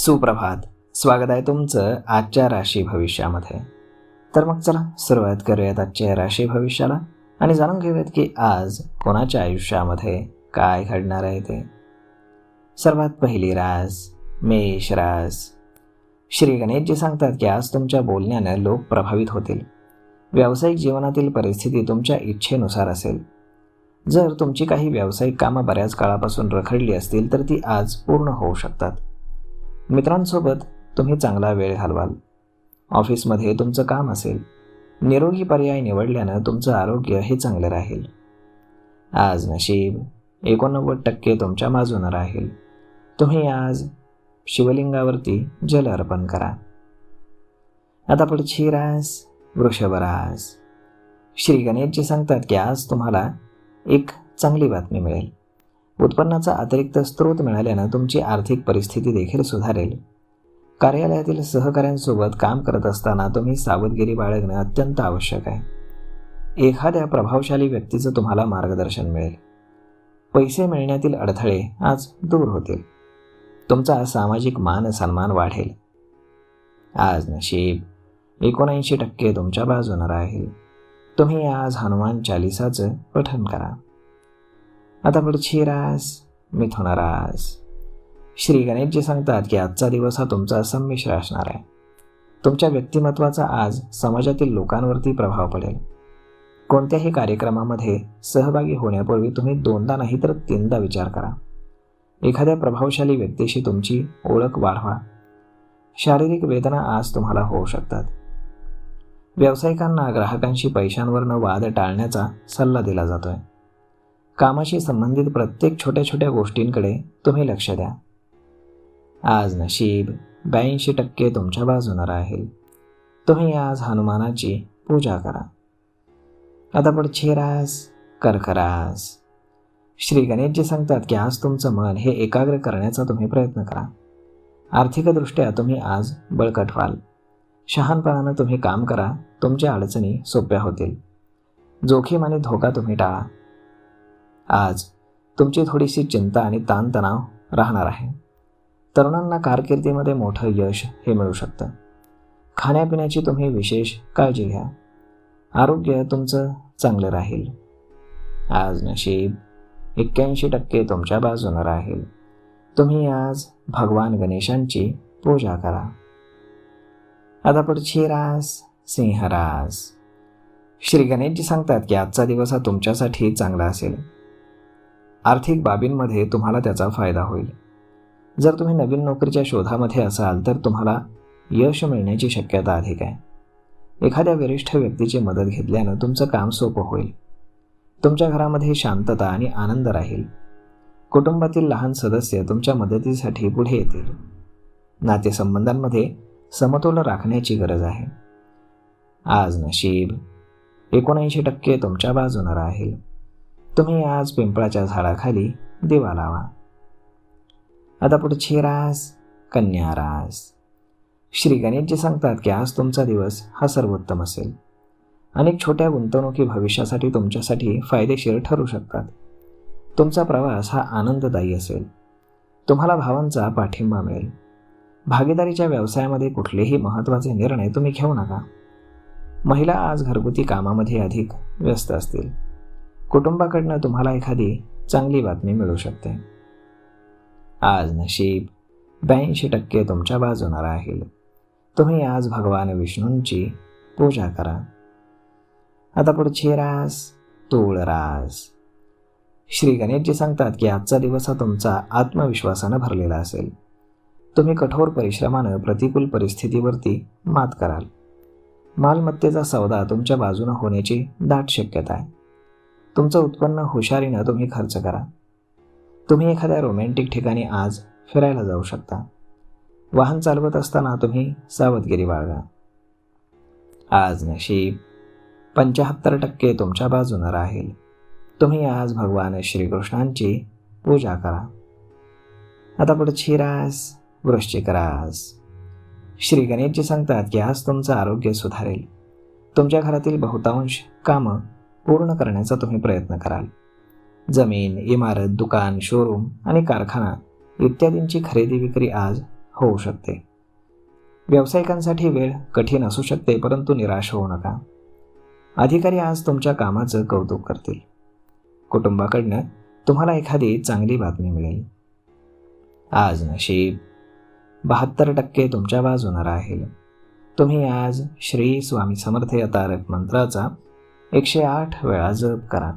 सुप्रभात. स्वागत आहे तुमचं आजच्या राशी भविष्यामध्ये. तर मग चला सुरुवात करूयात आजच्या राशी भविष्याला आणि जाणून घेऊयात की आज कोणाच्या आयुष्यामध्ये काय घडणार आहे ते. सर्वात पहिली रास मेष रास. श्री गणेशजी सांगतात की आज तुमच्या बोलण्याने लोक प्रभावित होतील. व्यावसायिक जीवनातील परिस्थिती तुमच्या इच्छेनुसार असेल. जर तुमची काही व्यावसायिक कामं बऱ्याच काळापासून रखडली असतील तर ती आज पूर्ण होऊ शकतात. मित्रांसोबत तुम्ही चांगला वेळ घालवाल. ऑफिसमध्ये तुमचं काम असेल. निरोगी पर्याय निवडल्यानं तुमचं आरोग्य हे चांगलं राहील. आज नशीब 89% तुमच्या बाजूनं राहील. तुम्ही आज शिवलिंगावरती जल अर्पण करा. आता पुढची रास वृषभ रास. श्री गणेशजी सांगतात की आज तुम्हाला एक चांगली बातमी मिळेल. उत्पन्नाचा अतिरिक्त स्रोत मिळाल्यानं तुमची आर्थिक परिस्थिती देखील सुधारेल. कार्यालयातील सहकाऱ्यांसोबत काम करत असताना तुम्ही सावधगिरी बाळगणं अत्यंत आवश्यक आहे. एखाद्या प्रभावशाली व्यक्तीचं तुम्हाला मार्गदर्शन मिळेल. पैसे मिळण्यातील अडथळे आज दूर होतील. तुमचा सामाजिक मान सन्मान वाढेल. आज नशीब 79% तुमच्या बाजूनं राहील. तुम्ही आज हनुमान चालिसाचं पठण करा. आता पुढची रास मिथुन रास. श्री गणेशजी सांगतात की आजचा दिवस हा तुमचा संमिश्र असणार आहे. तुमच्या व्यक्तिमत्वाचा आज समाजातील लोकांवरती प्रभाव पडेल. कोणत्याही कार्यक्रमामध्ये सहभागी होण्यापूर्वी तुम्ही 2दा नाही तर 3दा विचार करा. एखाद्या प्रभावशाली व्यक्तीशी तुमची ओळख वाढवा. शारीरिक वेदना आज तुम्हाला होऊ शकतात. व्यावसायिकांना ग्राहकांशी पैशांवरनं वाद टाळण्याचा सल्ला दिला जातोय. कामाशी संबंधित प्रत्येक छोट्या छोट्या गोष्टींकडे तुम्ही लक्ष द्या. आज नशीब 82% तुमच्या बाजूनं राहील. तुम्ही आज हनुमानाची पूजा करा. आता पुढची रास कर्क रास. श्री गणेशजी सांगतात की आज तुमचं मन हे एकाग्र करण्याचा तुम्ही प्रयत्न करा. आर्थिकदृष्ट्या तुम्ही आज बळकट व्हाल. शहाणपणानं तुम्ही काम करा. तुमच्या अडचणी सोप्या होतील. जोखीम आणि धोका तुम्ही टाळा. आज तुमची थोडीशी चिंता आणि ताणतणाव राहणार आहे. तरुणांना कारकिर्दीमध्ये मोठं यश हे मिळू शकतं. खाण्यापिण्याची तुम्ही विशेष काळजी घ्या. आरोग्य तुमचं चांगलं राहील. आज नशीब 81% तुमच्या बाजूनं राहील. तुम्ही आज भगवान गणेशांची पूजा करा. आता पुढची रास सिंह रास. श्री गणेशजी सांगतात की आजचा दिवस हा तुमच्यासाठी चांगला असेल. आर्थिक बाबींमध्ये तुम्हाला त्याचा फायदा होईल. जर तुम्ही नवीन नोकरीच्या शोधामध्ये असाल तर तुम्हाला यश मिळण्याची शक्यता अधिक आहे. एखाद्या वरिष्ठ व्यक्तीची मदत घेतल्यानं तुमचं काम सोपं होईल. तुमच्या घरामध्ये शांतता आणि आनंद राहील. कुटुंबातील लहान सदस्य तुमच्या मदतीसाठी पुढे येतील. नातेसंबंधांमध्ये समतोल राखण्याची गरज आहे. आज नशीब 79% तुमच्या बाजूनं राहील. तुम्ही आज पिंपळाच्या झाडाखाली दिवा लावा. आता पुढची रास कन्या रास. श्री गणेशजी सांगतात की आज तुमचा दिवस हा सर्वोत्तम असेल. अनेक छोट्या गुंतवणुकी भविष्यासाठी तुमच्यासाठी फायदेशीर ठरू शकतात. तुमचा प्रवास हा आनंददायी असेल. तुम्हाला भावांचा पाठिंबा मिळेल. भागीदारीच्या व्यवसायामध्ये कुठलेही महत्त्वाचे निर्णय तुम्ही घेऊ नका. महिला आज घरगुती कामामध्ये अधिक व्यस्त असतील. कुटुंबाकडनं तुम्हाला एखादी चांगली बातमी मिळू शकते. आज नशीब 82% तुमच्या बाजूनं राहील. तुम्ही आज भगवान विष्णूंची पूजा करा. आता पुढची रास तूळ रास. श्री गणेशजी सांगतात की आजचा दिवस हा तुमचा आत्मविश्वासानं भरलेला असेल. तुम्ही कठोर परिश्रमानं प्रतिकूल परिस्थितीवरती मात कराल. मालमत्तेचा सौदा तुमच्या बाजूनं होण्याची दाट शक्यता आहे. तुमचं उत्पन्न हुशारीनं तुम्ही खर्च करा. तुम्ही एखाद्या रोमॅन्टिक ठिकाणी आज फिरायला जाऊ शकता. वाहन चालवत असताना तुम्ही सावधगिरी बाळगा. आज नशीब 75% तुमच्या बाजूनं राहील. तुम्ही आज भगवान श्रीकृष्णांची पूजा करा. आता पुढची रास वृश्चिक रास. श्री गणेशजी सांगतात की आज तुमचं आरोग्य सुधारेल. तुमच्या घरातील बहुतांश कामं पूर्ण करण्याचा तुम्ही प्रयत्न कराल. जमीन, इमारत, दुकान, शोरूम आणि कारखाना इत्यादींची खरेदी विक्री आज होऊ शकते. व्यावसायिकांसाठी वेळ कठीण असू शकते, परंतु निराश होऊ नका. अधिकारी आज तुमच्या कामाचं कौतुक करतील. कुटुंबाकडनं तुम्हाला एखादी चांगली बातमी मिळेल. आज नशीब 72% तुमच्या बाजूने राहील. तुम्ही आज श्री स्वामी समर्थ या तारक मंत्राचा 108 वेळा जप करा.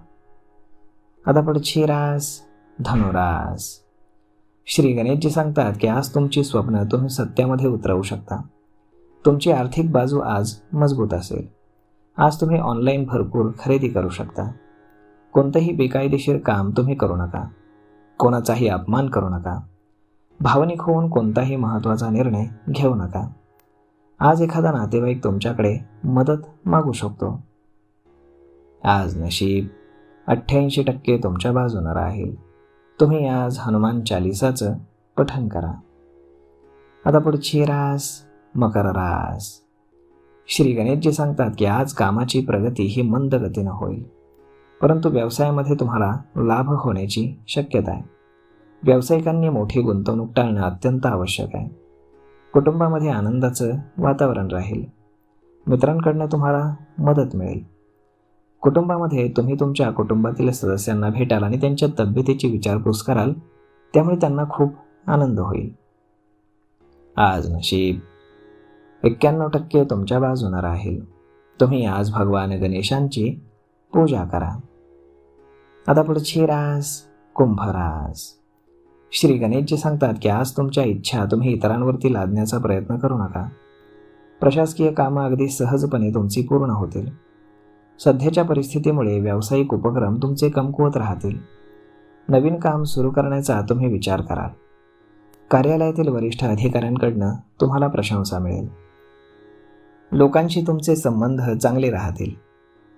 आता पुढची रास धनुरास. श्री गणेशजी सांगतात की आज तुमची स्वप्न तुम्ही सत्यामध्ये उतरवू शकता. तुमची आर्थिक बाजू आज मजबूत असेल. आज तुम्ही ऑनलाईन भरपूर खरेदी करू शकता. कोणतंही बेकायदेशीर काम तुम्ही करू नका. कोणाचाही अपमान करू नका. भावनिक होऊन कोणताही महत्त्वाचा निर्णय घेऊ नका. आज एखादा नातेवाईक तुमच्याकडे मदत मागू शकतो. आज नशीब 88% तुमच्या बाजूने राहील. तुम्ही आज हनुमान चालिसाचं पठण करा. आता पुढची रास मकर रास. श्री गणेशजी सांगतात की आज कामाची प्रगती ही मंद गतीनं होईल, परंतु व्यवसायामध्ये तुम्हाला लाभ होण्याची शक्यता आहे. व्यावसायिकांनी मोठी गुंतवणूक टाळणं अत्यंत आवश्यक आहे. कुटुंबामध्ये आनंदाचं वातावरण राहील. मित्रांकडनं तुम्हाला मदत मिळेल. कुटुंबामध्ये तुम्ही तुमच्या कुटुंबातील सदस्यांना भेटाल आणि त्यांच्या तब्येतीची विचारपूस कराल, त्यामुळे त्यांना खूप आनंद होईल. आज नशीब 91% तुमच्या बाजूने राहील. तुम्ही आज भगवान गणेशांची पूजा करा. आता पुढची रास कुंभ रास. श्री गणेशजी सांगतात की आज तुमच्या इच्छा तुम्ही इतरांवरती लादण्याचा प्रयत्न करू नका. प्रशासकीय कामं अगदी सहजपणे तुमची पूर्ण होतील. सध्याच्या परिस्थितीमुळे व्यावसायिक उपक्रम तुमचे कमकुवत राहतील. नवीन काम सुरू करण्याचा तुम्ही विचार कराल. कार्यालयातील वरिष्ठ अधिकाऱ्यांकडनं तुम्हाला प्रशंसा मिळेल. लोकांशी तुमचे संबंध चांगले राहतील.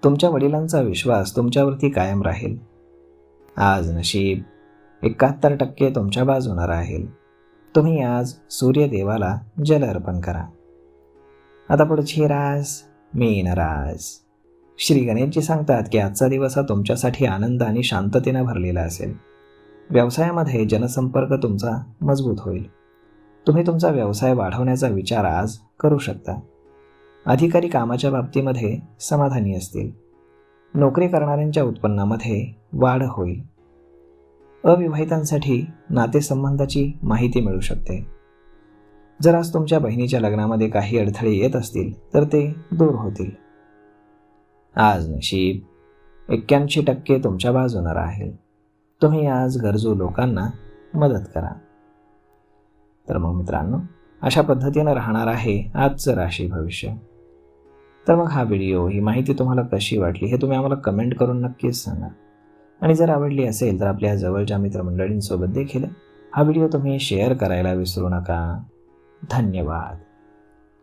तुमच्या वडिलांचा विश्वास तुमच्यावरती कायम राहील. आज नशीब 71% तुमच्या बाजूने राहील. तुम्ही आज सूर्यदेवाला जल अर्पण करा. आता पुढची रास मीन रास. श्री गणेशजी सांगतात की आजचा दिवस हा तुमच्यासाठी आनंद आणि शांततेने भरलेला असेल. व्यवसायामध्ये जनसंपर्क तुमचा मजबूत होईल. तुम्ही तुमचा व्यवसाय वाढवण्याचा विचार आज करू शकता. अधिकारी कामाच्या बाबतीमध्ये समाधानी असतील. नोकरी करणाऱ्यांच्या उत्पन्नामध्ये वाढ होईल. अविवाहितांसाठी नातेसंबंधाची माहिती मिळू शकते. जर आज तुमच्या बहिणीच्या लग्नामध्ये काही अडथळे येत असतील तर ते दूर होतील. आज नशीब 81% तुमच्या बाजूने राहील. तुम्ही आज गरजू लोकांना मदत करा. तर मग मित्रांनो, अशा पद्धतीनं राहणार आहे आजचं राशी भविष्य. तर मग हा व्हिडिओ, ही माहिती तुम्हाला कशी वाटली हे तुम्ही आम्हाला कमेंट करून नक्कीच सांगा. आणि जर आवडली असेल तर आपल्या जवळच्या मित्रमंडळींसोबत देखील हा व्हिडिओ तुम्ही शेअर करायला विसरू नका. धन्यवाद.